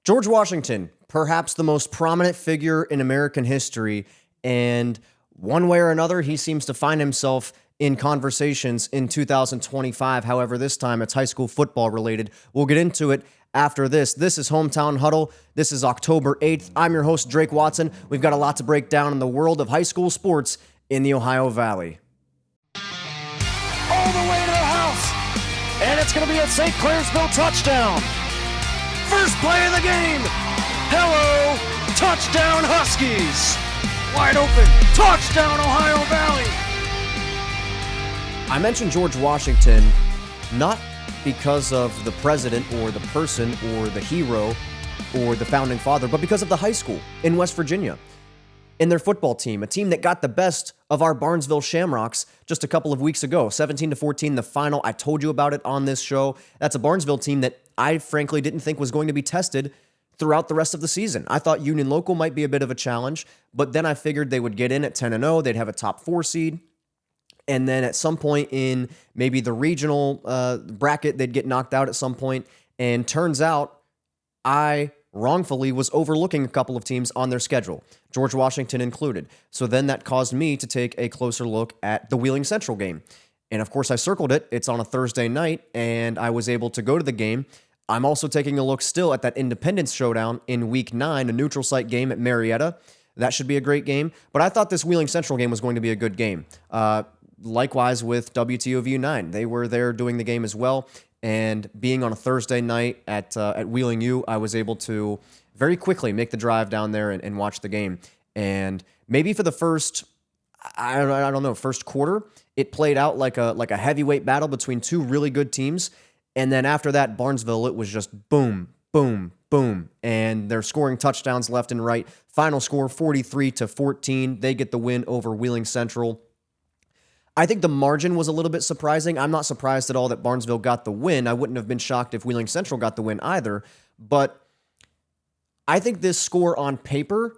George Washington, perhaps the most prominent figure in American history, and one way or another, he seems to find himself in conversations in 2025. However, this time it's high school football related. We'll get into it after this. This is Hometown Huddle. This is October 8th. I'm your host, Drake Watson. We've got a lot to break down in the world of high school sports in the Ohio Valley. All the way to the house, and it's going to be a St. Clairsville touchdown. First play of the game. Hello, touchdown Huskies. Wide open, touchdown Ohio Valley. I mentioned George Washington not because of the president or the person or the hero or the founding father, but because of the high school in West Virginia and their football team, a team that got the best of our Barnesville Shamrocks just a couple of weeks ago, 17-14, the final. I told you about it on this show. That's a Barnesville team that I frankly didn't think was going to be tested throughout the rest of the season. I thought Union Local might be a bit of a challenge, but then I figured they would get in at 10-0. They'd have a top 4 seed. And then at some point in maybe the regional bracket, they'd get knocked out at some point. And turns out I wrongfully was overlooking a couple of teams on their schedule, George Washington included. So then that caused me to take a closer look at the Wheeling Central game. And of course I circled it. It's on a Thursday night, and I was able to go to the game. I'm also taking a look still at that Independence Showdown in Week 9, a neutral site game at Marietta. That should be a great game. But I thought this Wheeling Central game was going to be a good game. Likewise with WTOVU 9. They were there doing the game as well. And being on a Thursday night at Wheeling U, I was able to very quickly make the drive down there and watch the game. And maybe for the first, I don't know, first quarter, it played out like a heavyweight battle between two really good teams. And then after that, Barnesville, it was just boom, boom, boom. And they're scoring touchdowns left and right. Final score 43-14. They get the win over Wheeling Central. I think the margin was a little bit surprising. I'm not surprised at all that Barnesville got the win. I wouldn't have been shocked if Wheeling Central got the win either. But I think this score on paper,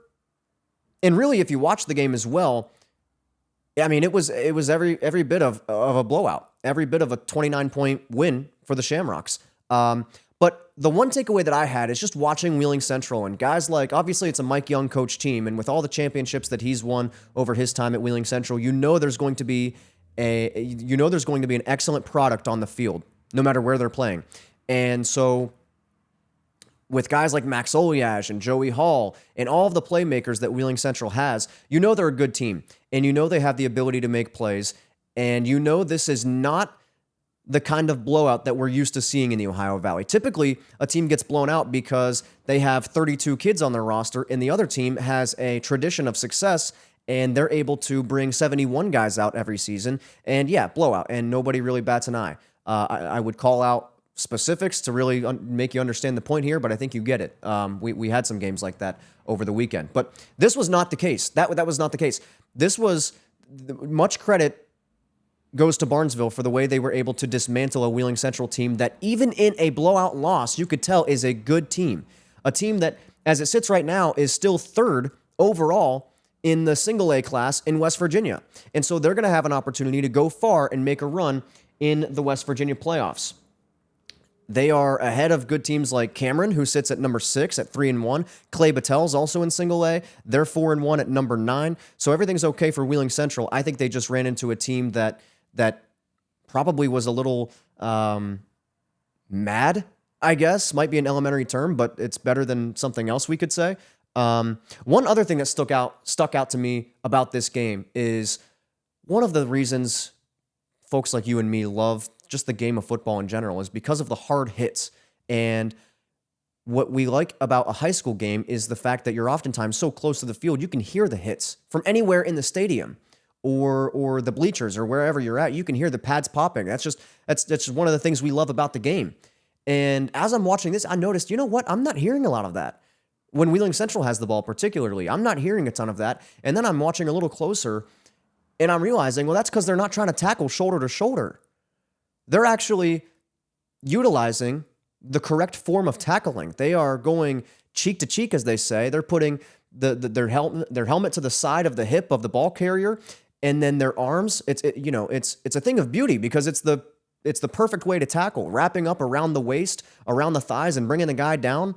and really if you watch the game as well, I mean, it was every bit of a blowout, every bit of a 29-point win for the Shamrocks. But the one takeaway that I had is just watching Wheeling Central and guys like, obviously it's a Mike Young coach team, and with all the championships that he's won over his time at Wheeling Central, there's going to be an excellent product on the field, no matter where they're playing. And so with guys like Max Oliage and Joey Hall and all of the playmakers that Wheeling Central has, they're a good team, and they have the ability to make plays, and this is not the kind of blowout that we're used to seeing in the Ohio Valley. Typically, a team gets blown out because they have 32 kids on their roster, and the other team has a tradition of success, and they're able to bring 71 guys out every season, and blowout, and nobody really bats an eye. I would call out specifics to really make you understand the point here, but I think you get it. We had some games like that over the weekend, but this was not the case. That was not the case. This was much credit goes to Barnesville for the way they were able to dismantle a Wheeling Central team that even in a blowout loss, you could tell is a good team. A team that, as it sits right now, is still third overall in the single A class in West Virginia. And so they're going to have an opportunity to go far and make a run in the West Virginia playoffs. They are ahead of good teams like Cameron, who sits at number 6 at 3-1. Clay Battelle's also in single A. They're 4-1 at number 9. So everything's okay for Wheeling Central. I think they just ran into a team that probably was a little mad, I guess. Might be an elementary term, but it's better than something else we could say. One other thing that stuck out to me about this game is one of the reasons folks like you and me love just the game of football in general is because of the hard hits. And what we like about a high school game is the fact that you're oftentimes so close to the field, you can hear the hits from anywhere in the stadium or the bleachers or wherever you're at. You can hear the pads popping. That's just one of the things we love about the game. And as I'm watching this, I noticed, I'm not hearing a lot of that. When Wheeling Central has the ball particularly, I'm not hearing a ton of that. And then I'm watching a little closer, and I'm realizing, well, that's because they're not trying to tackle shoulder to shoulder. They're actually utilizing the correct form of tackling. They are going cheek to cheek, as they say. They're putting their helmet to the side of the hip of the ball carrier, and then their arms. It's a thing of beauty because it's the perfect way to tackle, wrapping up around the waist, around the thighs, and bringing the guy down.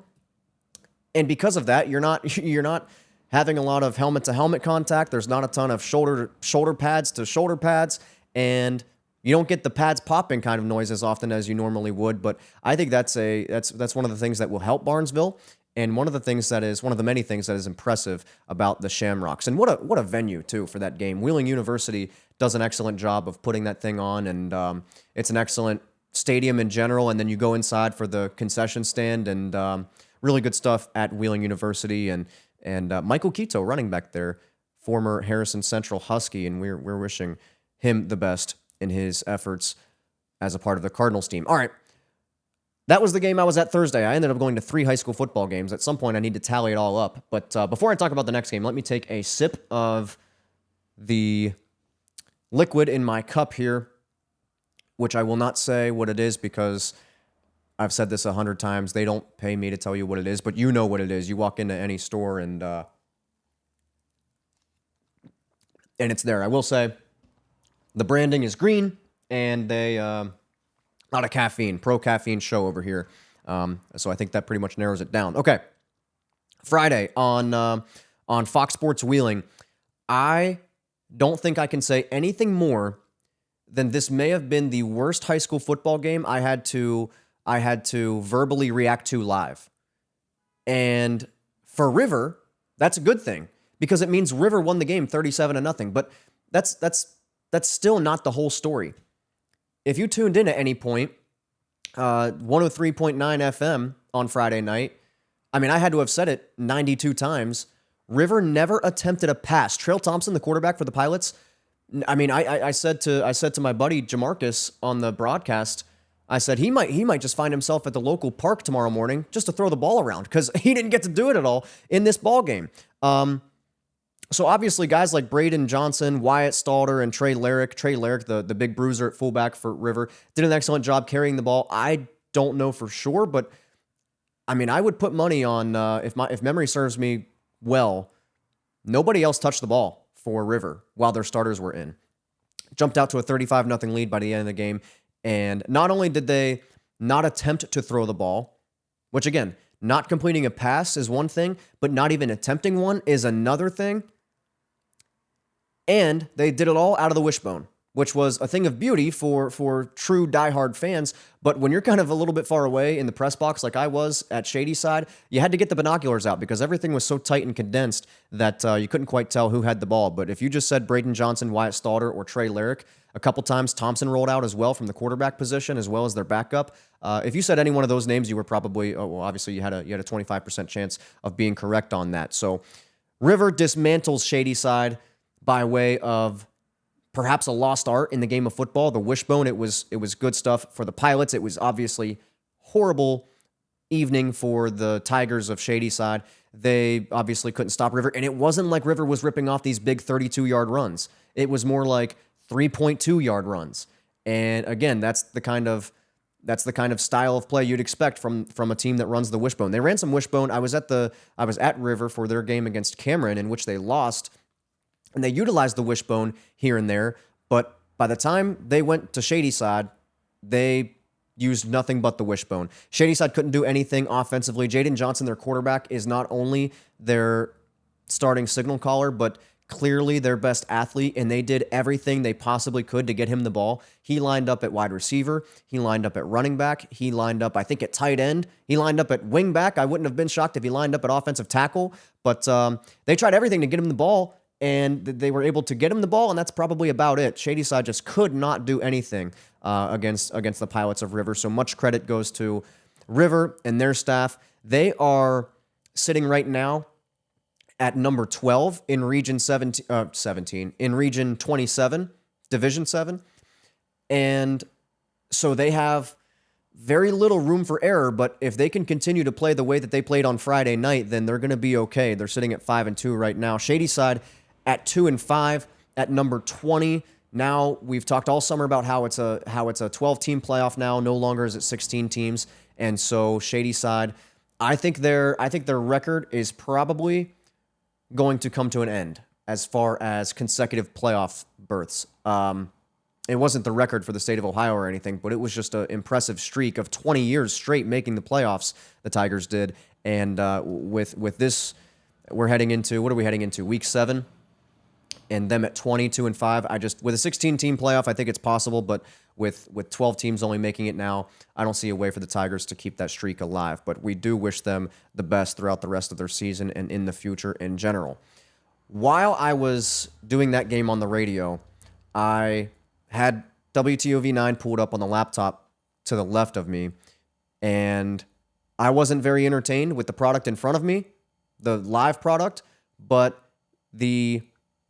And because of that, you're not having a lot of helmet-to-helmet contact. There's not a ton of shoulder pads to shoulder pads, and you don't get the pads popping kind of noise as often as you normally would. But I think that's one of the things that will help Barnesville, and one of the many things that is impressive about the Shamrocks. And what a venue too for that game. Wheeling University does an excellent job of putting that thing on, and it's an excellent stadium in general. And then you go inside for the concession stand, and really good stuff at Wheeling University. And Michael Quito, running back there, former Harrison Central Husky, and we're wishing him the best in his efforts as a part of the Cardinals team. All right. That was the game I was at Thursday. I ended up going to 3 high school football games. At some point, I need to tally it all up. But before I talk about the next game, let me take a sip of the liquid in my cup here, which I will not say what it is because I've said this 100 times. They don't pay me to tell you what it is, but you know what it is. You walk into any store and it's there. I will say the branding is green, and they... Not a caffeine, pro-caffeine show over here. So I think that pretty much narrows it down. Okay. Friday on Fox Sports Wheeling, I don't think I can say anything more than this may have been the worst high school football game I had to verbally react to live. And for River, that's a good thing because it means River won the game 37-0. But that's still not the whole story. If you tuned in at any point, 103.9 FM on Friday night, I mean, I had to have said it 92 times. River never attempted a pass. Trail Thompson, the quarterback for the Pilots, I mean, I said to my buddy Jamarcus on the broadcast, I said he might just find himself at the local park tomorrow morning just to throw the ball around because he didn't get to do it at all in this ball game. So obviously guys like Braden Johnson, Wyatt Stalter, and Trey Larrick, the big bruiser at fullback for River, did an excellent job carrying the ball. I don't know for sure, but I mean, I would put money on, if memory serves me well, nobody else touched the ball for River while their starters were in. Jumped out to a 35-0 lead by the end of the game, and not only did they not attempt to throw the ball, which again, not completing a pass is one thing, but not even attempting one is another thing. And they did it all out of the wishbone, which was a thing of beauty for true diehard fans. But when you're kind of a little bit far away in the press box like I was at Shadyside, you had to get the binoculars out because everything was so tight and condensed that you couldn't quite tell who had the ball. But if you just said Braden Johnson, Wyatt Stalter, or Trey Larrick, a couple times Thompson rolled out as well from the quarterback position as well as their backup. If you said any one of those names, you were probably, obviously you had a 25% chance of being correct on that. So River dismantles Shadyside by way of perhaps a lost art in the game of football. The wishbone, it was good stuff for the Pilots. It was obviously horrible evening for the Tigers of Shadyside. They obviously couldn't stop River, and it wasn't like River was ripping off these big 32-yard runs. It was more like 3.2-yard runs. And again, that's the kind of style of play you'd expect from a team that runs the wishbone. They ran some wishbone. I was at River for their game against Cameron, in which they lost. And they utilized the wishbone here and there, but by the time they went to Shadyside, they used nothing but the wishbone. Shadyside couldn't do anything offensively. Jaden Johnson, their quarterback, is not only their starting signal caller, but clearly their best athlete, and they did everything they possibly could to get him the ball. He lined up at wide receiver. He lined up at running back. He lined up, I think, at tight end. He lined up at wing back. I wouldn't have been shocked if he lined up at offensive tackle, but they tried everything to get him the ball, and they were able to get him the ball, and that's probably about it. Shadyside just could not do anything against the Pilots of River, so much credit goes to River and their staff. They are sitting right now at number 12 in Region 17, in Region 27, Division 7, and so they have very little room for error, but if they can continue to play the way that they played on Friday night, then they're going to be okay. They're sitting at 5-2 right now. Shadyside at 2-5 at number 20. Now we've talked all summer about how it's a 12-team playoff now. No longer is it 16 teams, and so Shadyside, I think their record is probably going to come to an end as far as consecutive playoff berths. It wasn't the record for the state of Ohio or anything, but it was just an impressive streak of 20 years straight making the playoffs, the Tigers did. And with this, we're heading into, what are we heading into? Week 7, and them at 22-5. With a 16-team playoff, I think it's possible, but with 12 teams only making it now, I don't see a way for the Tigers to keep that streak alive. But we do wish them the best throughout the rest of their season and in the future in general. While I was doing that game on the radio, I had WTOV9 pulled up on the laptop to the left of me, and I wasn't very entertained with the product in front of me, the live product, but the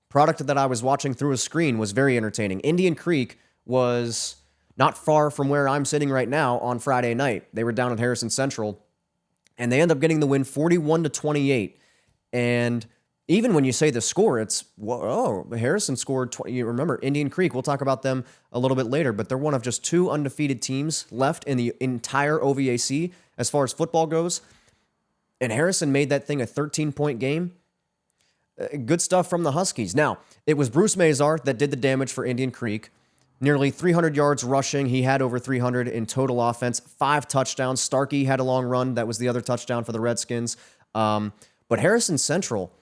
product that I was watching through a screen was very entertaining. Indian Creek was not far from where I'm sitting right now on Friday night. They were down at Harrison Central, and they end up getting the win 41-28. And even when you say the score, it's, Harrison scored 20. You remember, Indian Creek, we'll talk about them a little bit later, but they're one of just 2 undefeated teams left in the entire OVAC as far as football goes. And Harrison made that thing a 13-point game. Good stuff from the Huskies. Now, it was Bruce Mazar that did the damage for Indian Creek. Nearly 300 yards rushing. He had over 300 in total offense. 5 touchdowns. Starkey had a long run. That was the other touchdown for the Redskins. But Harrison Central,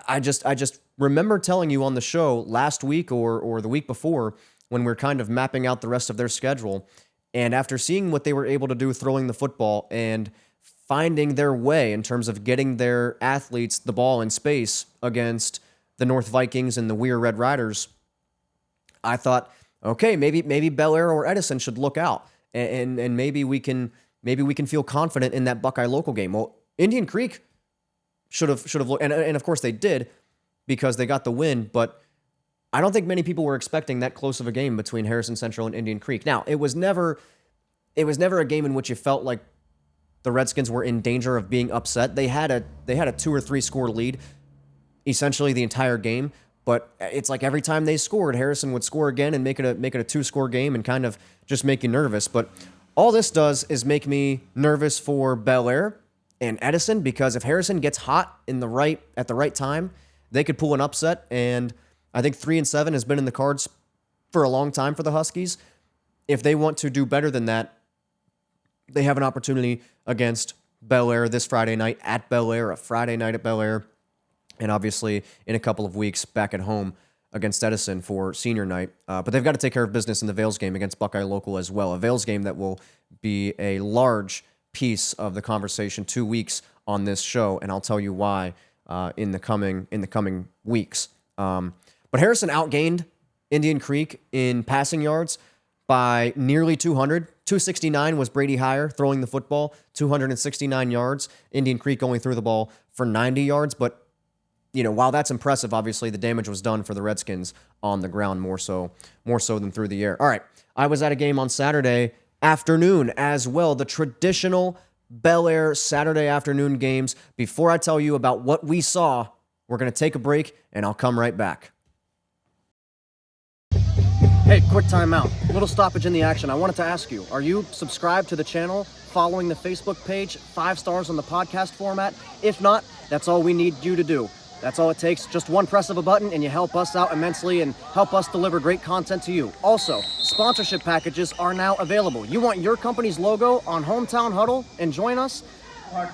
I just remember telling you on the show last week or the week before when we were kind of mapping out the rest of their schedule, and after seeing what they were able to do throwing the football and finding their way in terms of getting their athletes the ball in space against the North Vikings and the Weir Red Riders, I thought, okay, maybe Bel Air or Edison should look out, and maybe we can feel confident in that Buckeye local game. Well, Indian Creek should have looked, and of course they did because they got the win, but I don't think many people were expecting that close of a game between Harrison Central and Indian Creek. Now, it was never a game in which you felt like the Redskins were in danger of being upset. They had a 2 or 3 score lead essentially the entire game, but it's like every time they scored, Harrison would score again and make it a 2-score game and kind of just make you nervous. But all this does is make me nervous for Bel Air and Edison, because if Harrison gets hot at the right time, they could pull an upset. And I think 3-7 has been in the cards for a long time for the Huskies. If they want to do better than that, they have an opportunity against Bel Air this Friday night at Bel Air, a Friday night at Bel Air, and obviously in a couple of weeks back at home against Edison for senior night. But they've got to take care of business in the Vales game against Buckeye Local as well, a Vales game that will be a large piece of the conversation 2 weeks on this show, and I'll tell you why in the coming weeks. But Harrison outgained Indian Creek in passing yards by nearly 200. 269 was Brady Heyer throwing the football, 269 yards. Indian Creek only threw the ball for 90 yards, but while that's impressive, obviously the damage was done for the Redskins on the ground more so than through the air. All right, I was at a game on Saturday afternoon as well, the traditional Bel Air Saturday afternoon games. Before I tell you about what we saw, we're going to take a break, and I'll come right back. Hey, quick timeout. Little stoppage in the action. I wanted to ask you, are you subscribed to the channel, following the Facebook page, 5 stars on the podcast format? If not, that's all we need you to do. That's all it takes. Just one press of a button and you help us out immensely and help us deliver great content to you. Also, sponsorship packages are now available. You want your company's logo on Hometown Huddle and join us?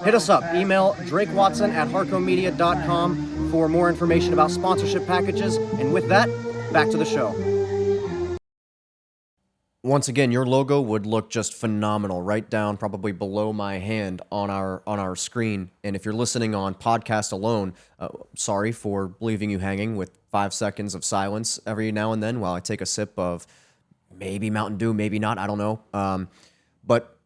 Hit us up. Email drakewatson@harcomedia.com for more information about sponsorship packages. And with that, back to the show. Once again, your logo would look just phenomenal right down probably below my hand on our screen. And if you're listening on podcast alone, sorry for leaving you hanging with 5 seconds of silence every now and then while I take a sip of maybe Mountain Dew, maybe not, I don't know. But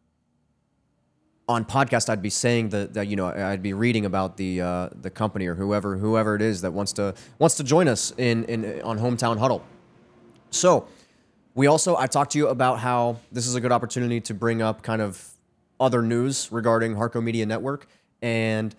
on podcast, I'd be saying that I'd be reading about the company or whoever it is that wants to join us in on Hometown Huddle. So I talked to you about how this is a good opportunity to bring up kind of other news regarding Harco Media Network. And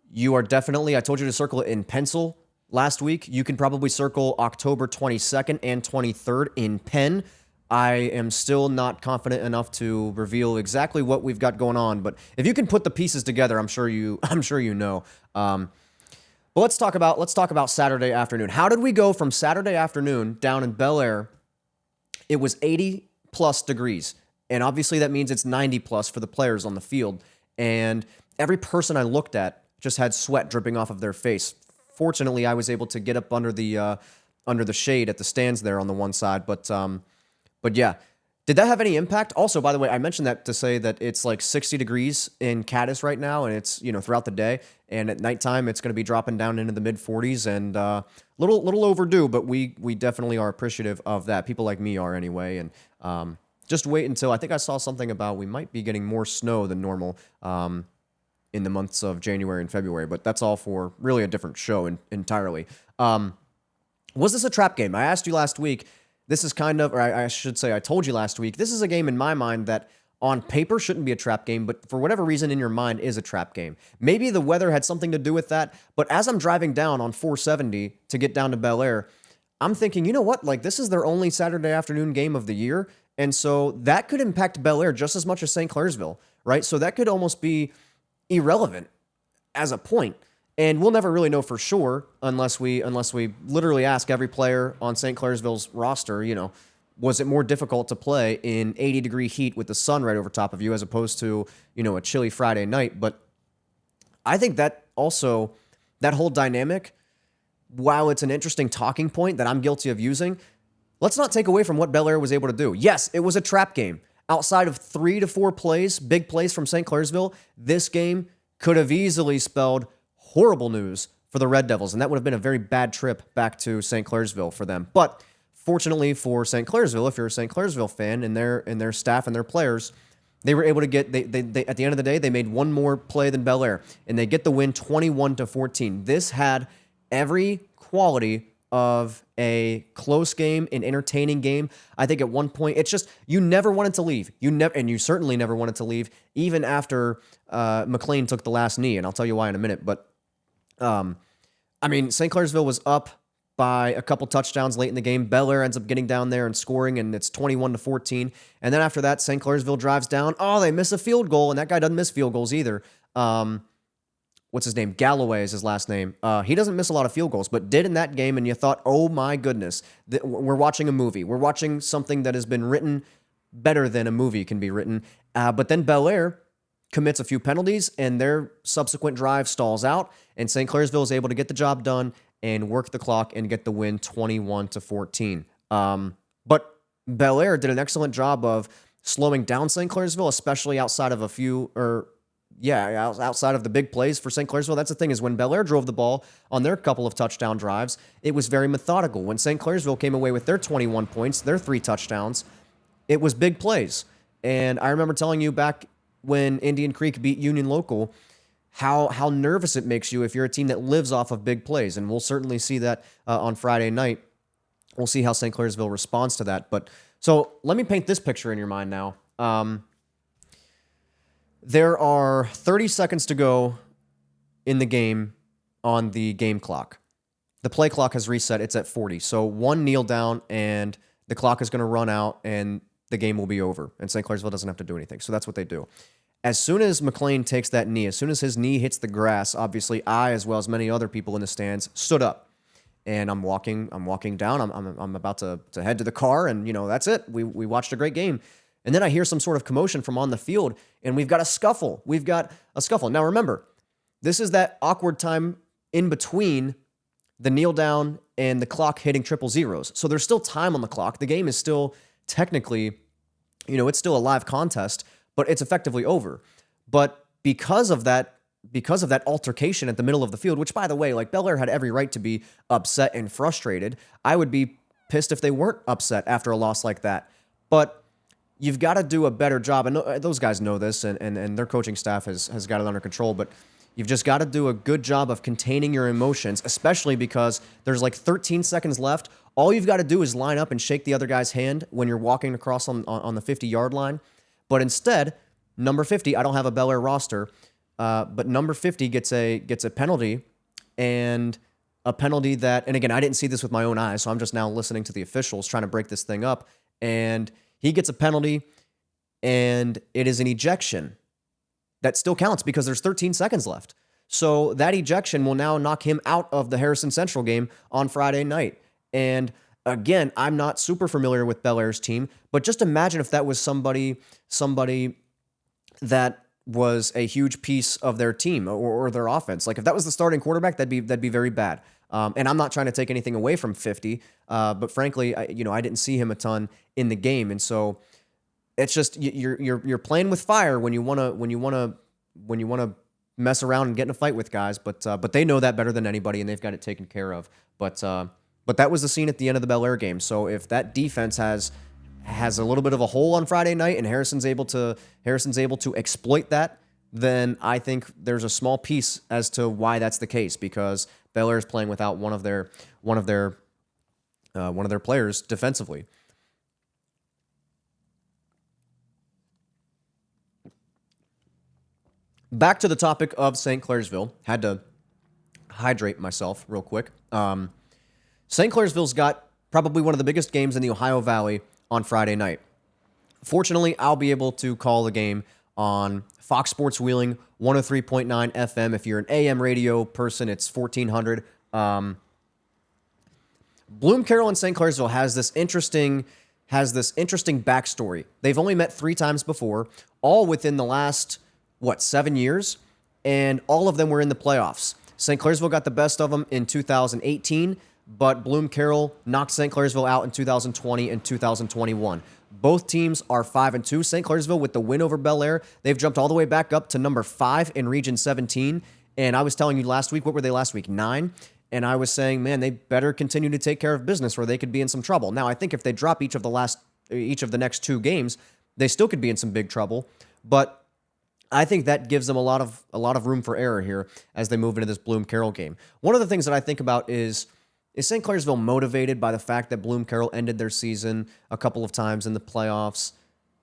you are definitely, I told you to circle it in pencil last week. You can probably circle October 22nd and 23rd in pen. I am still not confident enough to reveal exactly what we've got going on, but if you can put the pieces together, I'm sure you know. But let's talk about Saturday afternoon. How did we go from Saturday afternoon down in Bel Air? It was 80 plus degrees, and obviously that means it's 90 plus for the players on the field. And every person I looked at just had sweat dripping off of their face. Fortunately, I was able to get up under the shade at the stands there on the one side. But yeah. Did that have any impact? Also, by the way, I mentioned that to say that it's like 60 degrees in Cadiz right now, and it's, throughout the day. And at nighttime, it's going to be dropping down into the mid 40s, and little overdue, but we definitely are appreciative of that. People like me are anyway. And just wait until, I think I saw something about we might be getting more snow than normal in the months of January and February, but that's all for really a different show entirely. Was this a trap game? I asked you last week. This is kind of, or I should say, I told you last week, this is a game in my mind that on paper shouldn't be a trap game, but for whatever reason in your mind is a trap game. Maybe the weather had something to do with that, but as I'm driving down on 470 to get down to Bel Air, I'm thinking, you know what? Like, this is their only Saturday afternoon game of the year, and so that could impact Bel Air just as much as St. Clairsville, right? So that could almost be irrelevant as a point. And we'll never really know for sure unless we literally ask every player on St. Clairsville's roster, was it more difficult to play in 80-degree heat with the sun right over top of you as opposed to, a chilly Friday night? But I think that also, that whole dynamic, while it's an interesting talking point that I'm guilty of using, let's not take away from what Bel Air was able to do. Yes, it was a trap game. Outside of 3 to 4 plays, big plays from St. Clairsville, this game could have easily spelled horrible news for the Red Devils, and that would have been a very bad trip back to St. Clairsville for them. But fortunately for St. Clairsville, if you're a St. Clairsville fan and their staff and their players, they were able to get they at the end of the day, they made one more play than Bel Air, and they get the win 21-14. This had every quality of a close game, an entertaining game. I think at one point, it's just, you never wanted to leave. And you certainly never wanted to leave, even after McLean took the last knee, and I'll tell you why in a minute. But St. Clairsville was up by a couple touchdowns late in the game. Bel Air ends up getting down there and scoring, and it's 21-14. And then after that, St. Clairsville drives down. Oh, they miss a field goal, and that guy doesn't miss field goals either. What's his name? Galloway is his last name. He doesn't miss a lot of field goals, but did in that game, and you thought, oh my goodness, we're watching a movie. We're watching something that has been written better than a movie can be written. But then Bel Air commits a few penalties, and their subsequent drive stalls out, and St. Clairsville is able to get the job done and work the clock and get the win 21-14. But Bel Air did an excellent job of slowing down St. Clairsville, especially outside of outside of the big plays for St. Clairsville. That's the thing, is when Bel Air drove the ball on their couple of touchdown drives, it was very methodical. When St. Clairsville came away with their 21 points, their 3 touchdowns, it was big plays. And I remember telling you back when Indian Creek beat Union Local, how nervous it makes you if you're a team that lives off of big plays. And we'll certainly see that on Friday night. We'll see how St. Clairsville responds to that. But so let me paint this picture in your mind now. There are 30 seconds to go in the game on the game clock. The play clock has reset. It's at 40. So one kneel down, and the clock is going to run out, and the game will be over. And St. Clairsville doesn't have to do anything. So that's what they do. As soon as McLean takes that knee, as soon as his knee hits the grass, obviously I, as well as many other people in the stands, stood up. And I'm walking down. I'm about to head to the car, and that's it. We watched a great game. And then I hear some sort of commotion from on the field, and we've got a scuffle. Now remember, this is that awkward time in between the kneel down and the clock hitting triple zeros. So there's still time on the clock. The game is still technically, it's still a live contest, but it's effectively over. But because of that altercation at the middle of the field, which, by the way, like, Bel Air had every right to be upset and frustrated. I would be pissed if they weren't upset after a loss like that. But you've got to do a better job, and those guys know this, and their coaching staff has got it under control, but you've just got to do a good job of containing your emotions, especially because there's like 13 seconds left. All you've got to do is line up and shake the other guy's hand when you're walking across on the 50-yard line. But instead, number 50, I don't have a Bel Air roster, but number 50 gets a penalty, and a penalty that, and again, I didn't see this with my own eyes, so I'm just now listening to the officials trying to break this thing up, and he gets a penalty, and it is an ejection. That still counts because there's 13 seconds left. So that ejection will now knock him out of the Harrison Central game on Friday night. And again, I'm not super familiar with Bel Air's team, but just imagine if that was somebody that was a huge piece of their team or their offense. Like if that was the starting quarterback, that'd be very bad. And I'm not trying to take anything away from 50, but frankly, I didn't see him a ton in the game, and so it's just you're playing with fire when you wanna mess around and get in a fight with guys. But they know that better than anybody, and they've got it taken care of. But that was the scene at the end of the Bel Air game. So if that defense has a little bit of a hole on Friday night, and Harrison's able to exploit that, then I think there's a small piece as to why that's the case, because Bel Air is playing without one of their players defensively. Back to the topic of St. Clairsville. Had to hydrate myself real quick. St. Clairsville's got probably one of the biggest games in the Ohio Valley on Friday night. Fortunately, I'll be able to call the game on Fox Sports Wheeling, 103.9 FM. If you're an AM radio person, it's 1400. Bloom Carroll and St. Clairsville has this interesting backstory. They've only met 3 times before, all within the last 7 years, and all of them were in the playoffs. St. Clairsville got the best of them in 2018, but Bloom Carroll knocked St. Clairsville out in 2020 and 2021. Both teams are 5-2. St. Clairsville, with the win over Bel Air, they've jumped all the way back up to number 5 in Region 17. And I was telling you last week, what were they last week? 9. And I was saying, man, they better continue to take care of business, or they could be in some trouble. Now, I think if they drop each of the next 2 games, they still could be in some big trouble. But I think that gives them a lot of room for error here as they move into this Bloom Carroll game. One of the things that I think about is St. Clairsville motivated by the fact that Bloom Carroll ended their season a couple of times in the playoffs?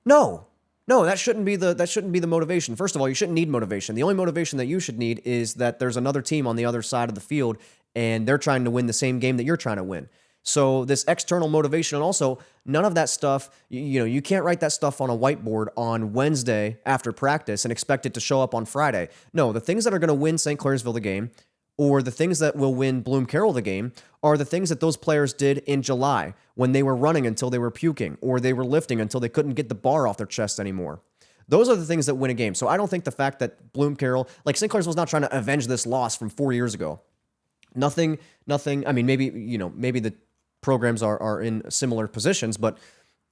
No, that shouldn't be the motivation. First of all, you shouldn't need motivation. The only motivation that you should need is that there's another team on the other side of the field, and they're trying to win the same game that you're trying to win. So this external motivation, and also none of that stuff, you can't write that stuff on a whiteboard on Wednesday after practice and expect it to show up on Friday. No, the things that are going to win St. Clairsville the game, or the things that will win Bloom Carroll the game, are the things that those players did in July when they were running until they were puking, or they were lifting until they couldn't get the bar off their chest anymore. Those are the things that win a game. So I don't think the fact that Bloom Carroll, like St. Clairsville's not trying to avenge this loss from 4 years ago. Nothing. I mean, maybe the programs are in similar positions, but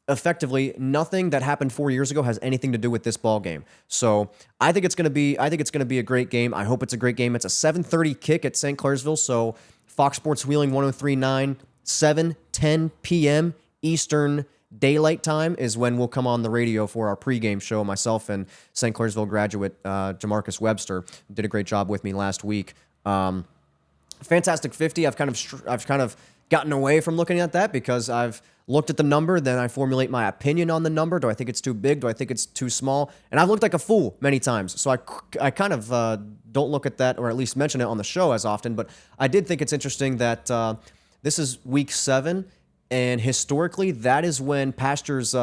effectively nothing that happened 4 years ago has anything to do with this ball game. So I think it's going to be a great game. I hope it's a great game. It's a 7:30 kick at St. Clairsville, so Fox Sports Wheeling 103.9, 7:10 p.m. Eastern Daylight Time is when we'll come on the radio for our pregame show. Myself and St. Clairsville graduate Jamarcus Webster did a great job with me last week. Fantastic 50. I've kind of gotten away from looking at that because I've looked at the number, then I formulate my opinion on the number. Do I think it's too big? Do I think it's too small? And I've looked like a fool many times. So I kind of don't look at that, or at least mention it on the show as often. But I did think it's interesting that this is week 7, and historically that is when Pasture's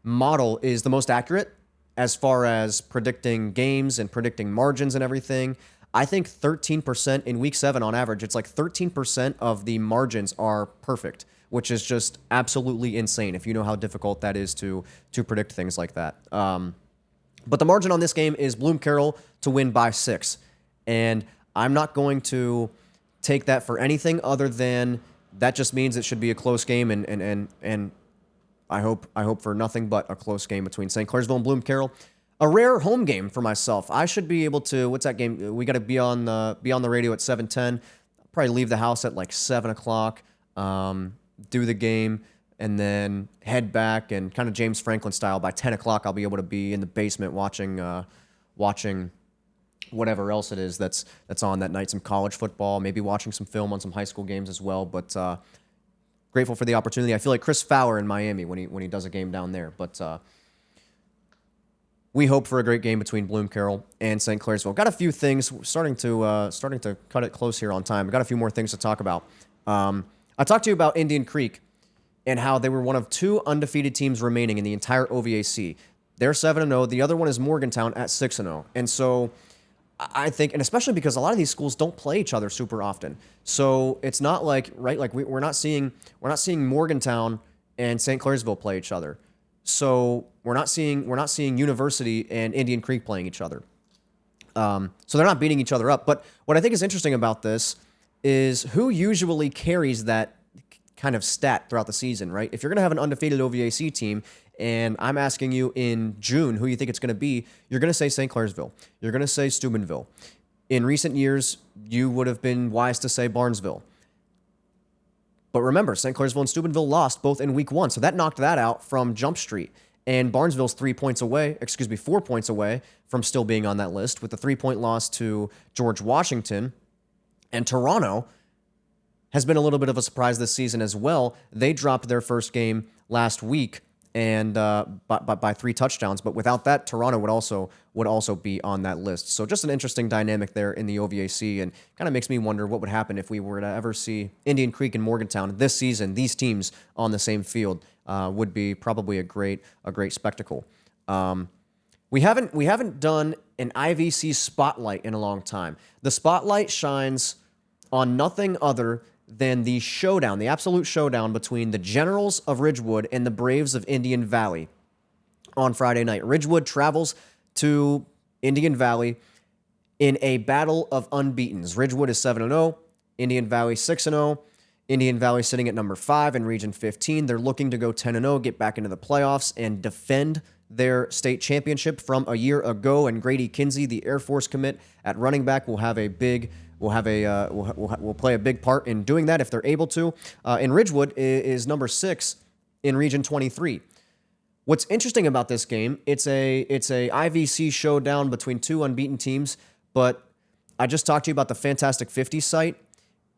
model is the most accurate as far as predicting games and predicting margins and everything. I think 13% in week 7 on average, it's like 13% of the margins are perfect, which is just absolutely insane if you know how difficult that is to predict things like that. But the margin on this game is Bloom Carroll to win by 6. And I'm not going to take that for anything other than that just means it should be a close game, and I hope for nothing but a close game between St. Clairsville and Bloom Carroll. A rare home game for myself. I should be able to. What's that game? We got to be on the radio at 7:10. Probably leave the house at like 7 o'clock. Do the game and then head back, and kind of James Franklin style. By 10 o'clock, I'll be able to be in the basement watching whatever else it is that's on that night. Some college football, maybe watching some film on some high school games as well. But grateful for the opportunity. I feel like Chris Fowler in Miami when he does a game down there. But we hope for a great game between Bloom Carroll and St. Clairsville. Got a few things starting to cut it close here on time. Got a few more things to talk about. I talked to you about Indian Creek and how they were one of 2 undefeated teams remaining in the entire OVAC. They're 7-0. The other one is Morgantown at 6-0. And so I think, and especially because a lot of these schools don't play each other super often. So it's not like, right, like we're not seeing Morgantown and St. Clairsville play each other. So we're not seeing University and Indian Creek playing each other. So they're not beating each other up. But what I think is interesting about this is who usually carries that kind of stat throughout the season, right? If you're going to have an undefeated OVAC team, and I'm asking you in June who you think it's going to be, you're going to say St. Clairsville. You're going to say Steubenville. In recent years, you would have been wise to say Barnesville. But remember, St. Clairsville and Steubenville lost both in week 1, so that knocked that out from Jump Street. And Barnesville's 4 points away from still being on that list with the 3-point loss to George Washington. And Toronto has been a little bit of a surprise this season as well. They dropped their first game last week and by 3 touchdowns. But without that, Toronto would also be on that list. So just an interesting dynamic there in the OVAC, and kind of makes me wonder what would happen if we were to ever see Indian Creek and Morgantown this season. These teams on the same field would be probably a great spectacle. We haven't done an IVC spotlight in a long time. The spotlight shines on nothing other than the showdown, the absolute showdown between the Generals of Ridgewood and the Braves of Indian Valley on Friday night. Ridgewood travels to Indian Valley in a battle of unbeatens. Ridgewood is 7-0, Indian Valley 6-0. Indian Valley sitting at number 5 in Region 15. They're looking to go 10-0, get back into the playoffs, and defend their state championship from a year ago. And Grady Kinsey, the Air Force commit at running back, will play a big part in doing that if they're able to. And Ridgewood is number 6 in Region 23. What's interesting about this game, it's a IVC showdown between 2 unbeaten teams, but I just talked to you about the Fantastic 50 site,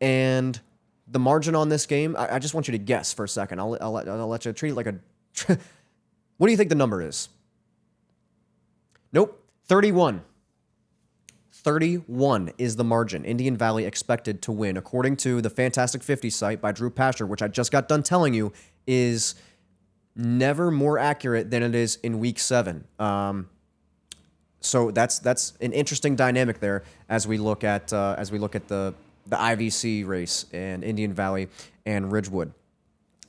and the margin on this game, I just want you to guess for a second. I'll let you treat it like a... What do you think the number is? Nope. 31. 31 is the margin Indian Valley expected to win, according to the Fantastic 50 site by Drew Pasher, which I just got done telling you is never more accurate than it is in Week 7. So that's an interesting dynamic there as we look at the IVC race and Indian Valley and Ridgewood.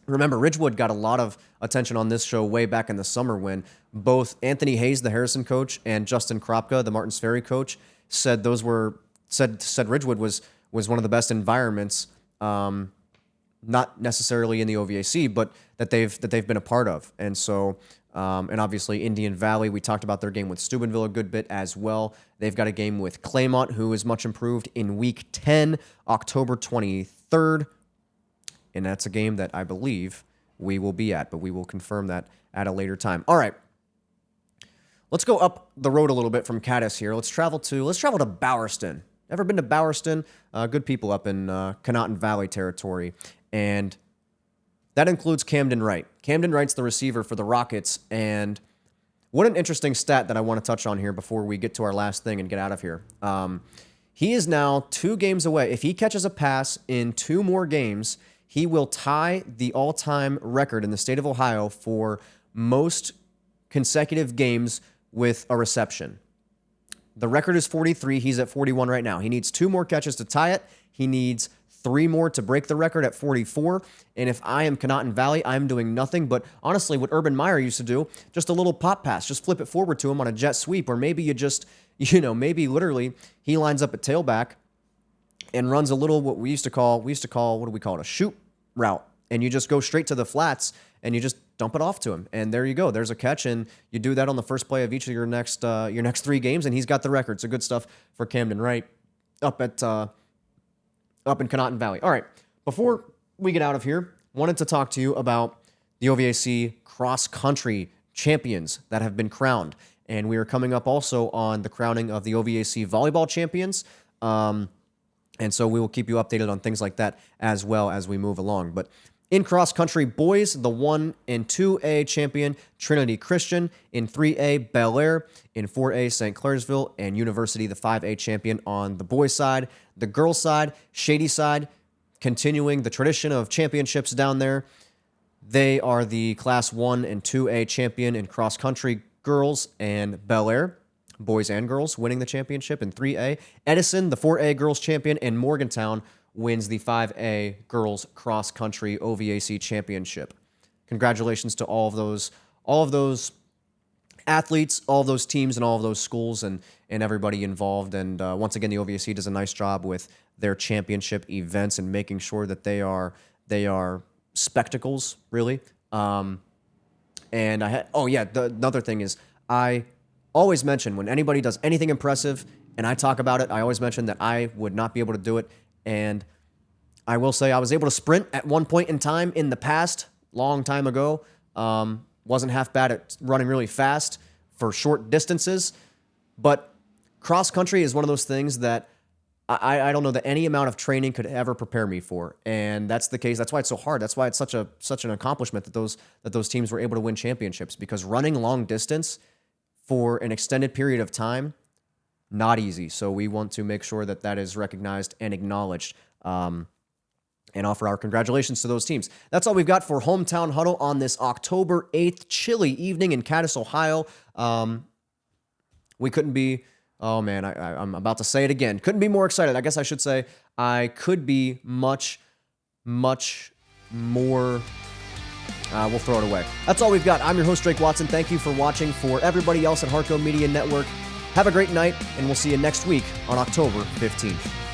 Remember, Ridgewood got a lot of attention on this show way back in the summer when both Anthony Hayes, the Harrison coach, and Justin Kropka, the Martins Ferry coach, said Ridgewood was one of the best environments, not necessarily in the OVAC, but that they've been a part of. And so, and obviously Indian Valley, we talked about their game with Steubenville a good bit as well. They've got a game with Claymont, who is much improved in Week 10, October 23rd. And that's a game that I believe we will be at, but we will confirm that at a later time. All right. Let's go up the road a little bit from Cadiz here. Let's travel to Bowerston. Ever been to Bowerston? Good people up in Conotton Valley territory. And that includes Camden Wright. Camden Wright's the receiver for the Rockets. And what an interesting stat that I want to touch on here before we get to our last thing and get out of here. He is now 2 games away. If he catches a pass in 2 more games, he will tie the all-time record in the state of Ohio for most consecutive games with a reception. The record is 43. He's at 41 right now. He needs 2 more catches to tie it. He needs 3 more to break the record at 44. And if I am Conotton Valley, I'm doing nothing but, honestly, what Urban Meyer used to do, just a little pop pass. Just flip it forward to him on a jet sweep, or maybe you just, maybe literally he lines up at tailback and runs a little what we used to call, what do we call it, a shoot route. And you just go straight to the flats and you just dump it off to him. And there you go. There's a catch, and you do that on the first play of each of your next 3 games, and he's got the record. So good stuff for Camden Wright up in Conotton Valley. All right, before we get out of here, wanted to talk to you about the OVAC cross-country champions that have been crowned. And we are coming up also on the crowning of the OVAC volleyball champions. And so we will keep you updated on things like that as well as we move along. But in cross-country boys, the 1 and 2A champion, Trinity Christian. In 3A, Bel Air. In 4A, St. Clairsville. And University, the 5A champion on the boys' side. The girls' side, Shady Side, continuing the tradition of championships down there. They are the Class 1 and 2A champion in cross-country girls, and Bel Air, boys and girls, winning the championship in 3A. Edison, the 4A girls champion, and Morgantown wins the 5A girls cross-country OVAC championship. Congratulations to all all of those athletes, all of those teams, and all of those schools, and everybody involved. And once again, the OVAC does a nice job with their championship events and making sure that they are spectacles, really. And another thing is, I always mention when anybody does anything impressive and I talk about it, I always mention that I would not be able to do it. And I will say I was able to sprint at one point in time in the past, long time ago. Wasn't half bad at running really fast for short distances. But cross country is one of those things that I don't know that any amount of training could ever prepare me for. And that's the case. That's why it's so hard. That's why it's such an accomplishment that those teams were able to win championships, because running long distance for an extended period of time, not easy. So we want to make sure that is recognized and acknowledged, and offer our congratulations to those teams. That's all we've got for Hometown Huddle on this October 8th chilly evening in Cadiz, Ohio. We couldn't be, oh man, I'm about to say it again. Couldn't be more excited. I guess I should say I could be much, much more. We'll throw it away. That's all we've got. I'm your host, Drake Watson. Thank you for watching. For everybody else at Heartco Media Network, have a great night, and we'll see you next week on October 15th.